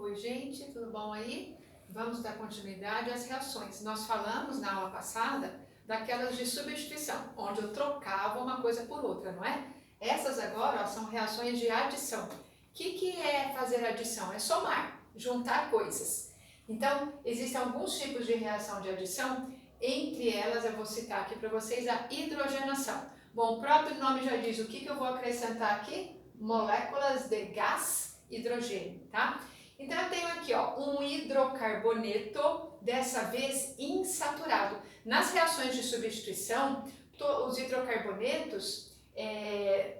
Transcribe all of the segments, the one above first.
Oi, gente, tudo bom aí? Vamos dar continuidade às reações. Nós falamos na aula passada daquelas de substituição, onde eu trocava uma coisa por outra, não é? Essas agora, ó, são reações de adição. O que é fazer adição? É somar, juntar coisas. Então, existem alguns tipos de reação de adição, entre elas eu vou citar aqui para vocês a hidrogenação. Bom, o próprio nome já diz o que eu vou acrescentar aqui: moléculas de gás hidrogênio, tá? Então eu tenho aqui, ó, um hidrocarboneto, dessa vez insaturado. Nas reações de substituição, os hidrocarbonetos,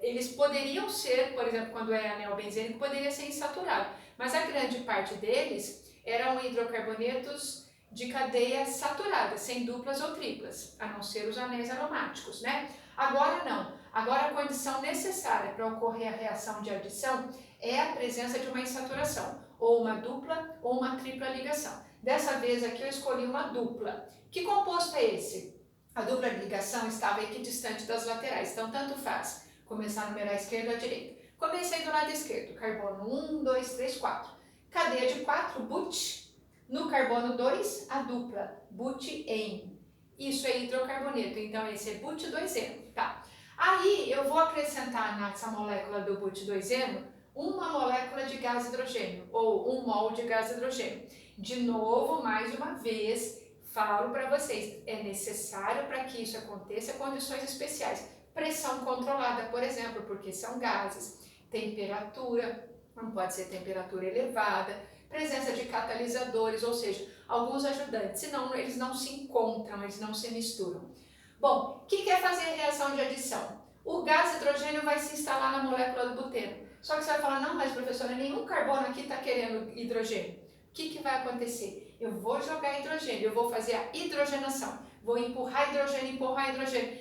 eles poderiam ser, por exemplo, quando é anel benzênico, poderia ser insaturado, mas a grande parte deles eram hidrocarbonetos de cadeia saturada, sem duplas ou triplas, a não ser os anéis aromáticos, né? Agora não. Agora a condição necessária para ocorrer a reação de adição é a presença de uma insaturação, ou uma dupla ou uma tripla ligação. Dessa vez aqui eu escolhi uma dupla. Que composto é esse? A dupla ligação estava equidistante das laterais, então tanto faz começar a numerar a esquerda ou a direita. Comecei do lado esquerdo, carbono 1, 2, 3, 4. Cadeia de 4, but. No carbono 2, a dupla, but-en. Isso é hidrocarboneto, então esse é but-2-eno, tá? Aí eu vou acrescentar nessa molécula do but-2-eno uma molécula de gás hidrogênio, ou 1 mol de gás hidrogênio. De novo, mais uma vez, falo para vocês, é necessário para que isso aconteça condições especiais. Pressão controlada, por exemplo, porque são gases. Temperatura, não pode ser temperatura elevada. Presença de catalisadores, ou seja, alguns ajudantes, senão eles não se encontram, eles não se misturam. Bom, o que é fazer reação de adição? O gás hidrogênio vai se instalar na molécula do buteno. Só que você vai falar, não, mas professora, nenhum carbono aqui está querendo hidrogênio. O que vai acontecer? Eu vou jogar hidrogênio, eu vou fazer a hidrogenação. Vou empurrar hidrogênio.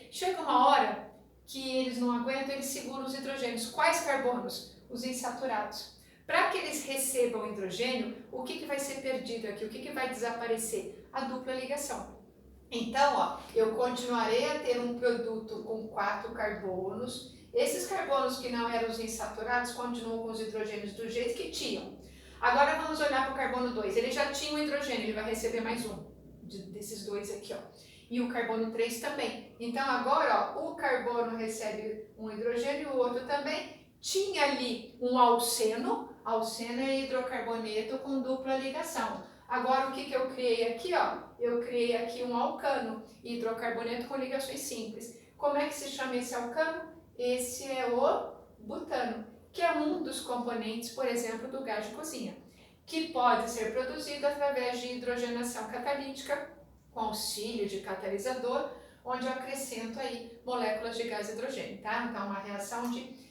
Chega uma hora que eles não aguentam, eles seguram os hidrogênios. Quais carbonos? Os insaturados. Para que eles recebam hidrogênio, o que vai ser perdido aqui? O que vai desaparecer? A dupla ligação. Então, ó, eu continuarei a ter um produto com 4 carbonos. Esses carbonos que não eram os insaturados continuam com os hidrogênios do jeito que tinham. Agora vamos olhar para o carbono 2. Ele já tinha um hidrogênio, ele vai receber mais um desses dois aqui, ó. E o carbono 3 também. Então agora, ó, o carbono recebe um hidrogênio, o outro também. Tinha ali um alceno. Alceno é hidrocarboneto com dupla ligação. Agora o que eu criei aqui, ó? Eu criei aqui um alcano, hidrocarboneto com ligações simples. Como é que se chama esse alcano? Esse é o butano, que é um dos componentes, por exemplo, do gás de cozinha, que pode ser produzido através de hidrogenação catalítica, com auxílio de catalisador, onde eu acrescento aí moléculas de gás hidrogênio, tá? Então, uma reação de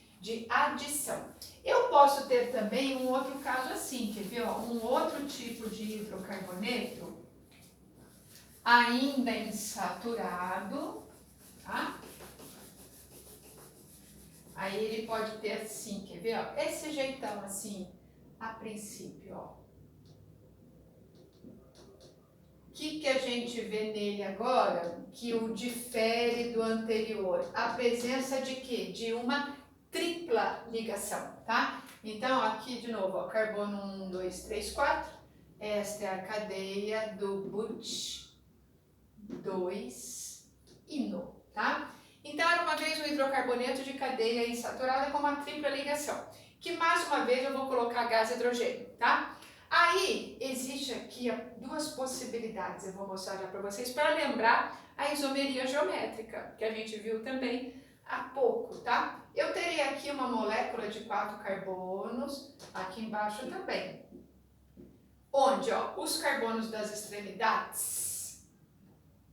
adição. Eu posso ter também um outro caso assim, quer ver? Ó, um outro tipo de hidrocarboneto, ainda insaturado, tá? Aí ele pode ter assim, quer ver? Ó, esse jeitão assim, a princípio, ó. O que a gente vê nele agora que o difere do anterior? A presença de quê? De uma tripla ligação, tá? Então, aqui de novo, ó, carbono 1, 2, 3, 4. Esta é a cadeia do but-2-ino, tá? Então, era uma vez um hidrocarboneto de cadeia insaturada com uma tripla ligação, que mais uma vez eu vou colocar gás hidrogênio, tá? Aí, existe aqui duas possibilidades, eu vou mostrar já para vocês, para lembrar a isomeria geométrica, que a gente viu também há pouco, tá? Eu terei aqui uma molécula de 4 carbonos, aqui embaixo também, onde, ó, os carbonos das extremidades,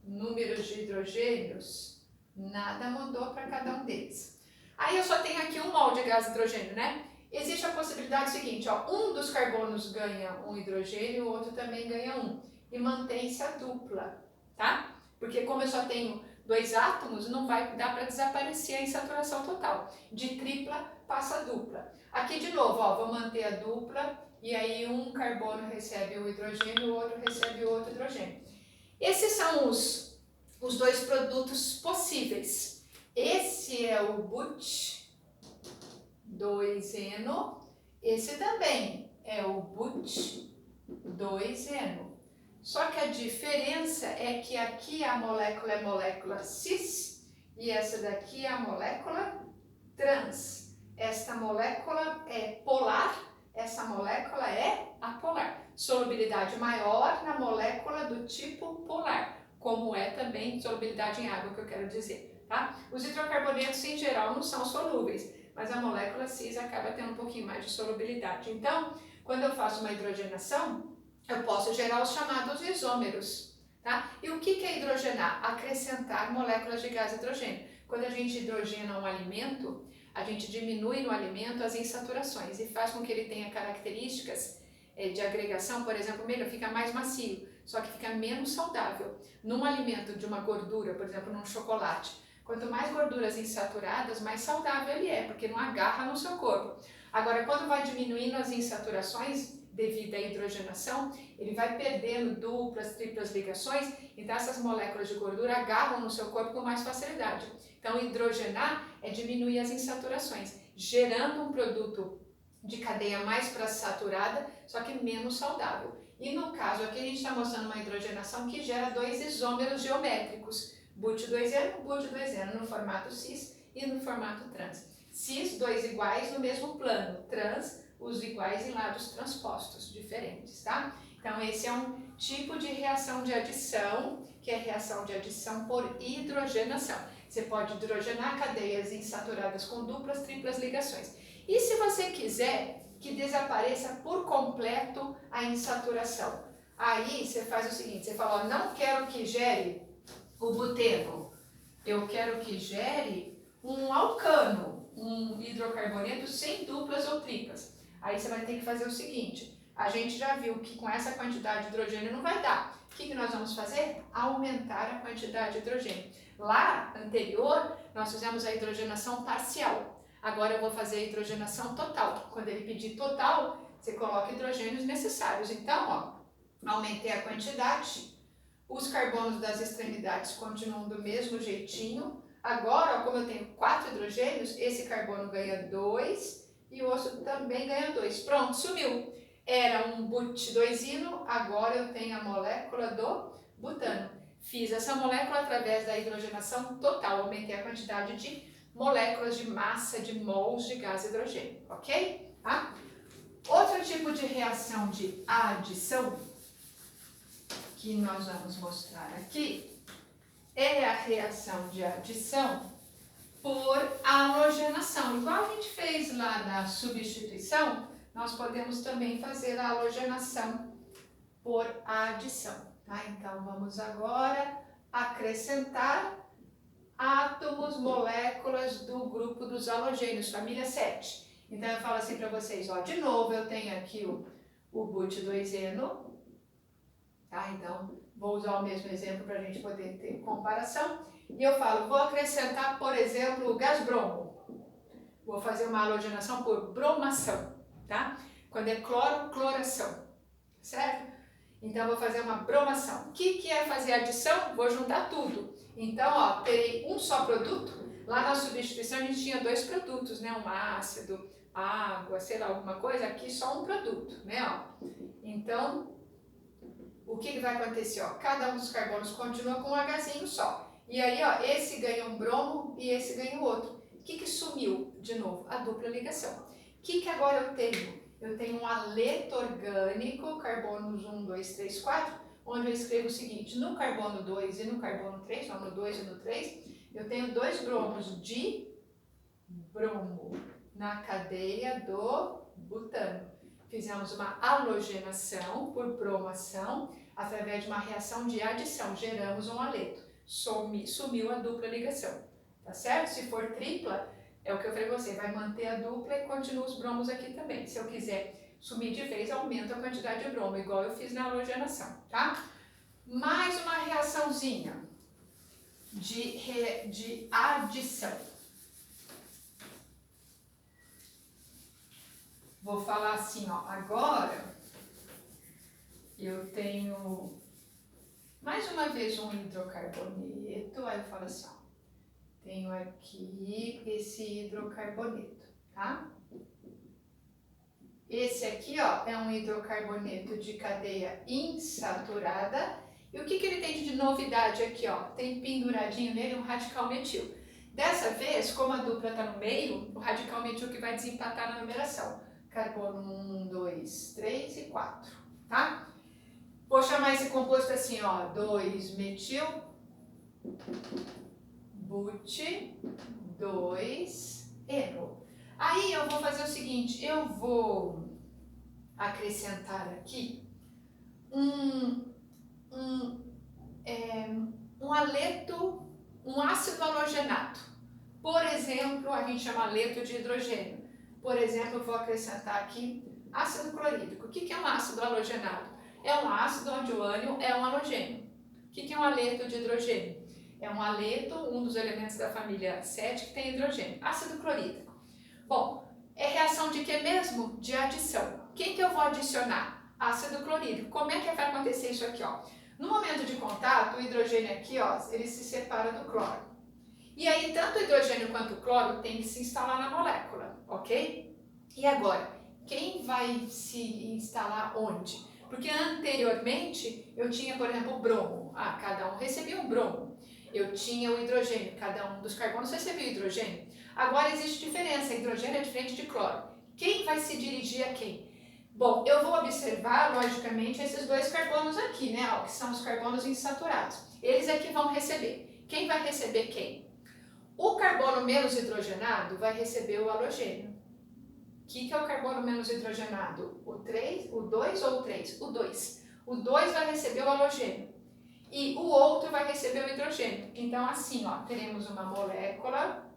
números de hidrogênios, nada mudou para cada um deles. Aí eu só tenho aqui 1 mol de gás hidrogênio, né? Existe a possibilidade seguinte, ó, um dos carbonos ganha um hidrogênio, o outro também ganha um. E mantém-se a dupla, tá? Porque como eu só tenho 2 átomos, não vai dar para desaparecer a insaturação total. De tripla passa a dupla. Aqui de novo, ó, vou manter a dupla e aí um carbono recebe o hidrogênio, o outro recebe o outro hidrogênio. Esses são os 2 produtos possíveis. Esse é o but-2-eno, esse também é o but-eno. 2N. Só que a diferença é que aqui a molécula é molécula cis e essa daqui é a molécula trans. Esta molécula é polar, essa molécula é apolar. Solubilidade maior na molécula do tipo polar, como é também solubilidade em água, que eu quero dizer, tá? Os hidrocarbonetos, em geral, não são solúveis, mas a molécula cis acaba tendo um pouquinho mais de solubilidade. Então, quando eu faço uma hidrogenação, eu posso gerar os chamados isômeros, tá? E o que é hidrogenar? Acrescentar moléculas de gás hidrogênio. Quando a gente hidrogena um alimento, a gente diminui no alimento as insaturações e faz com que ele tenha características de agregação, por exemplo, melhor, fica mais macio, só que fica menos saudável. Num alimento de uma gordura, por exemplo, num chocolate, quanto mais gorduras insaturadas, mais saudável ele é, porque não agarra no seu corpo. Agora, quando vai diminuindo as insaturações, devido à hidrogenação, ele vai perdendo duplas, triplas ligações, então essas moléculas de gordura agarram no seu corpo com mais facilidade. Então, hidrogenar é diminuir as insaturações, gerando um produto de cadeia mais saturada, só que menos saudável. E no caso aqui a gente está mostrando uma hidrogenação que gera dois isômeros geométricos, but2N, but2N no formato cis e no formato trans. Cis, dois iguais no mesmo plano, trans, os iguais em lados transpostos, diferentes, tá? Então, esse é um tipo de reação de adição, que é reação de adição por hidrogenação. Você pode hidrogenar cadeias insaturadas com duplas, triplas ligações. E se você quiser que desapareça por completo a insaturação? Aí, você faz o seguinte, você fala, ó, não quero que gere o buteno, eu quero que gere um alcano, um hidrocarboneto sem duplas ou triplas. Aí você vai ter que fazer o seguinte, a gente já viu que com essa quantidade de hidrogênio não vai dar. O que nós vamos fazer? Aumentar a quantidade de hidrogênio. Lá, anterior, nós fizemos a hidrogenação parcial. Agora eu vou fazer a hidrogenação total. Quando ele pedir total, você coloca hidrogênios necessários. Então, ó, aumentei a quantidade, os carbonos das extremidades continuam do mesmo jeitinho. Agora, ó, como eu tenho 4 hidrogênios, esse carbono ganha 2 e o outro também ganha 2. Pronto, sumiu. Era um but2ino, agora eu tenho a molécula do butano. Fiz essa molécula através da hidrogenação total, aumentei a quantidade de moléculas de massa, de mols de gás hidrogênio, ok? Tá? Outro tipo de reação de adição que nós vamos mostrar aqui é a reação de adição por halogenação. Igual a gente fez lá na substituição, nós podemos também fazer a halogenação por adição. Tá? Então, vamos agora acrescentar átomos, moléculas do grupo dos halogênios, família 7. Então, eu falo assim para vocês, ó, de novo, eu tenho aqui o but2eno, tá? Então, vou usar o mesmo exemplo para a gente poder ter comparação. E eu falo, vou acrescentar, por exemplo, o gás bromo. Vou fazer uma halogenação por bromação, tá? Quando é cloro, cloração, certo? Então, vou fazer uma bromação. O que é fazer adição? Vou juntar tudo. Então, ó, terei um só produto. Lá na substituição a gente tinha 2 produtos, né? Um ácido, água, sei lá, alguma coisa. Aqui só um produto, né? Ó. Então, o que vai acontecer? Ó? Cada um dos carbonos continua com um Hzinho só. E aí, ó, esse ganha um bromo e esse ganha o outro. O que sumiu? De novo, a dupla ligação. O que agora eu tenho? Eu tenho um aleto orgânico, carbonos 1, 2, 3, 4, onde eu escrevo o seguinte, no carbono 2 e no carbono 3, ó, no 2 e no 3, eu tenho 2 bromos de bromo na cadeia do butano. Fizemos uma halogenação por bromação através de uma reação de adição, geramos um aleto, sumiu a dupla ligação, tá certo? Se for tripla, é o que eu falei pra você, vai manter a dupla e continua os bromos aqui também. Se eu quiser sumir de vez, aumento a quantidade de bromo, igual eu fiz na halogenação, tá? Mais uma reaçãozinha de adição. Vou falar assim, ó, agora eu tenho mais uma vez um hidrocarboneto, aí eu falo assim, ó, tenho aqui esse hidrocarboneto, tá? Esse aqui, ó, é um hidrocarboneto de cadeia insaturada. E o que ele tem de novidade aqui, ó? Tem penduradinho nele um radical metil. Dessa vez, como a dupla está no meio, o radical metil que vai desempatar na numeração. Carbono 1, 2, 3 e 4, tá? Vou chamar esse composto assim, ó, 2-metil, but, 2-eno. Aí eu vou fazer o seguinte, eu vou acrescentar aqui um aleto, um ácido halogenato. Por exemplo, a gente chama aleto de hidrogênio. Por exemplo, eu vou acrescentar aqui ácido clorídrico. O que é um ácido halogenato? É um ácido onde o ânion é um halogênio. O que é um aleto de hidrogênio? É um aleto, um dos elementos da família 7 que tem hidrogênio. Ácido clorídrico. Bom, é reação de que mesmo? De adição. Quem que eu vou adicionar? Ácido clorídrico. Como é que vai acontecer isso aqui, ó? No momento de contato, o hidrogênio aqui, ó, ele se separa do cloro. E aí, tanto o hidrogênio quanto o cloro tem que se instalar na molécula, ok? E agora, quem vai se instalar onde? Porque anteriormente, eu tinha, por exemplo, o bromo. Ah, cada um recebia um bromo. Eu tinha o hidrogênio, cada um dos carbonos recebia o hidrogênio. Agora existe diferença, hidrogênio é diferente de cloro. Quem vai se dirigir a quem? Bom, eu vou observar, logicamente, esses dois carbonos aqui, né, ó, que são os carbonos insaturados. Eles é que vão receber. Quem vai receber quem? O carbono menos hidrogenado vai receber o halogênio. O que é o carbono menos hidrogenado? O 3, o 2 ou o 3? O 2. O 2 vai receber o halogênio. E o outro vai receber o hidrogênio. Então, assim, ó, teremos uma molécula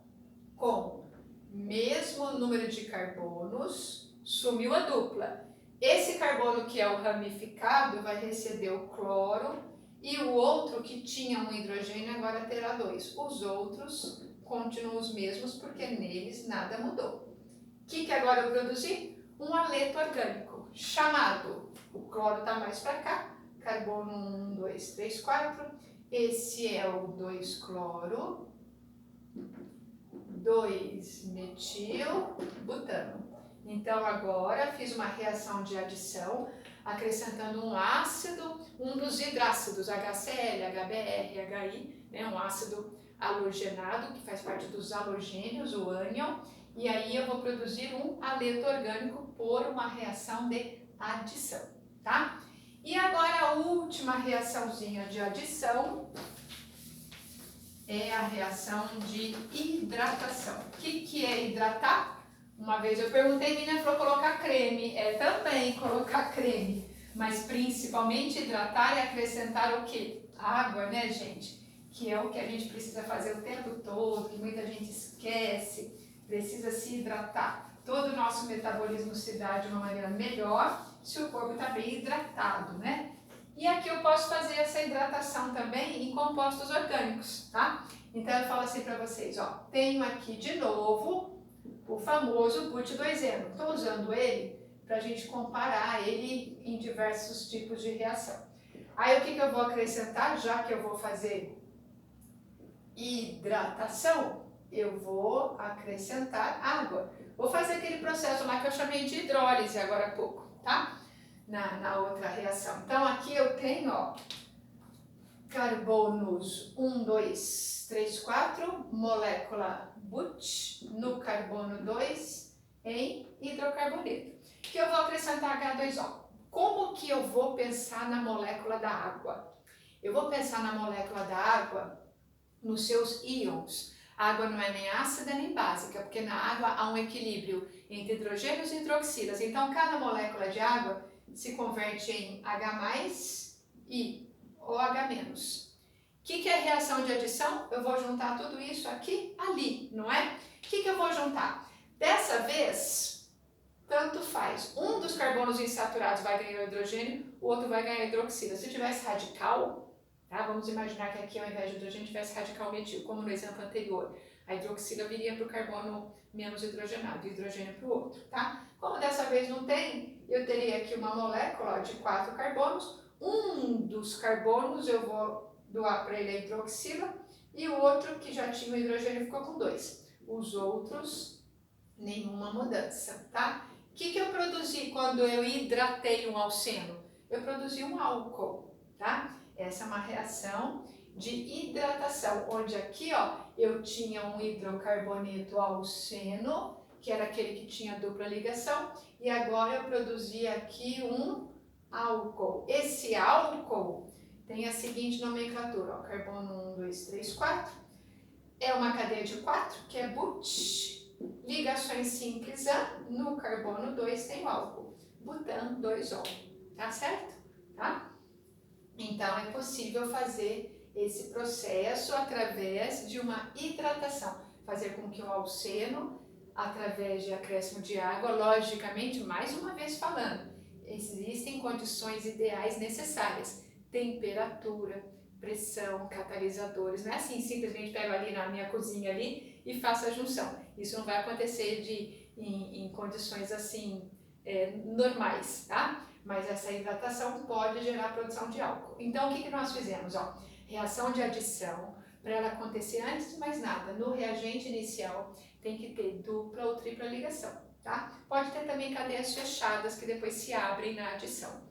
com mesmo número de carbonos, sumiu a dupla. Esse carbono que é o ramificado vai receber o cloro e o outro que tinha um hidrogênio agora terá 2. Os outros continuam os mesmos porque neles nada mudou. O que agora eu produzi? Um aleto orgânico chamado, o cloro está mais para cá, carbono 1, 2, 3, 4. Esse é o 2-cloro, 2-metil-butano. Então agora fiz uma reação de adição, acrescentando um ácido, um dos hidrácidos, HCl, HBr, HI, né, um ácido halogenado que faz parte dos halogênios, o ânion, e aí eu vou produzir um aleto orgânico por uma reação de adição, tá? E agora a última reaçãozinha de adição é a reação de hidratação. O que é hidratar? Uma vez eu perguntei, a menina falou colocar creme. É também colocar creme, mas principalmente hidratar e acrescentar o quê? Água, né, gente? Que é o que a gente precisa fazer o tempo todo, que muita gente esquece, precisa se hidratar. Todo o nosso metabolismo se dá de uma maneira melhor se o corpo está bem hidratado, né? E aqui eu posso fazer essa hidratação também em compostos orgânicos, tá? Então eu falo assim para vocês, ó, tenho aqui de novo o famoso but-2-eno. Estou usando ele para a gente comparar ele em diversos tipos de reação. Aí o que eu vou acrescentar, já que eu vou fazer hidratação, eu vou acrescentar água. Vou fazer aquele processo lá que eu chamei de hidrólise agora há pouco, tá? Na outra reação. Então aqui eu tenho, ó, carbonos 1, 2, 3, 4, molécula but no carbono 2 em hidrocarboneto. Que eu vou acrescentar H2O. Como que eu vou pensar na molécula da água? Eu vou pensar na molécula da água nos seus íons. A água não é nem ácida nem básica, porque na água há um equilíbrio entre hidrogênios e hidroxilas. Então cada molécula de água se converte em H+, e OH-. O que é reação de adição? Eu vou juntar tudo isso aqui, ali, não é? O que eu vou juntar? Dessa vez, tanto faz. Um dos carbonos insaturados vai ganhar hidrogênio, o outro vai ganhar hidroxila. Se tivesse radical, tá? Vamos imaginar que aqui ao invés de hidrogênio tivesse radical metil, como no exemplo anterior. A hidroxila viria para o carbono menos hidrogenado e o hidrogênio para o outro, tá? Como dessa vez não tem, eu teria aqui uma molécula de 4 carbonos. Um dos carbonos eu vou doar para ele a hidroxila e o outro que já tinha o hidrogênio ficou com 2. Os outros, nenhuma mudança, tá? que eu produzi quando eu hidratei um alceno? Eu produzi um álcool, tá? Essa é uma reação de hidratação, onde aqui, ó, eu tinha um hidrocarboneto alceno, que era aquele que tinha dupla ligação, e agora eu produzi aqui um álcool. Esse álcool tem a seguinte nomenclatura, ó, carbono 1, 2, 3, 4, é uma cadeia de 4, que é but, ligações simples A, no carbono 2 tem o álcool, butano 2-ol, tá certo? Tá? Então é possível fazer esse processo através de uma hidratação, fazer com que o alceno, através de acréscimo de água, logicamente, mais uma vez falando, existem condições ideais necessárias, temperatura, pressão, catalisadores, não é assim, simplesmente pego ali na minha cozinha ali e faço a junção. Isso não vai acontecer em condições assim normais, tá? Mas essa hidratação pode gerar produção de álcool. Então, o que nós fizemos? Ó, reação de adição, para ela acontecer antes de mais nada, no reagente inicial, tem que ter dupla ou tripla ligação, tá? Pode ter também cadeias fechadas que depois se abrem na adição.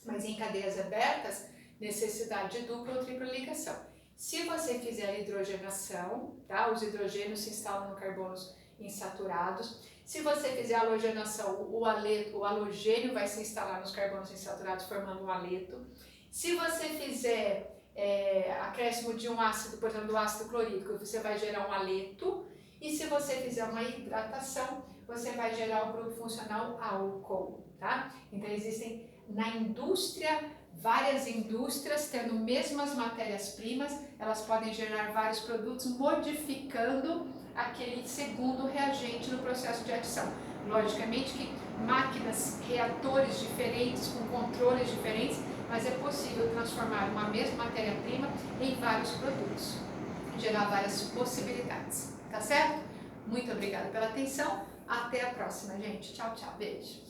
Mas em cadeias abertas, necessidade de dupla ou tripla ligação. Se você fizer a hidrogenação, tá? Os hidrogênios se instalam no carbonos insaturados. Se você fizer a halogenação, o halogênio vai se instalar nos carbonos insaturados formando um haleto. Se você fizer acréscimo de um ácido, por exemplo, do ácido clorídrico, você vai gerar um haleto. E se você fizer uma hidratação, você vai gerar o grupo funcional álcool, tá? Então existem na indústria, várias indústrias tendo mesmas matérias-primas, elas podem gerar vários produtos modificando aquele segundo reagente no processo de adição. Logicamente que máquinas, reatores diferentes, com controles diferentes, mas é possível transformar uma mesma matéria-prima em vários produtos, gerar várias possibilidades, tá certo? Muito obrigada pela atenção, até a próxima, gente. Tchau, tchau, beijo.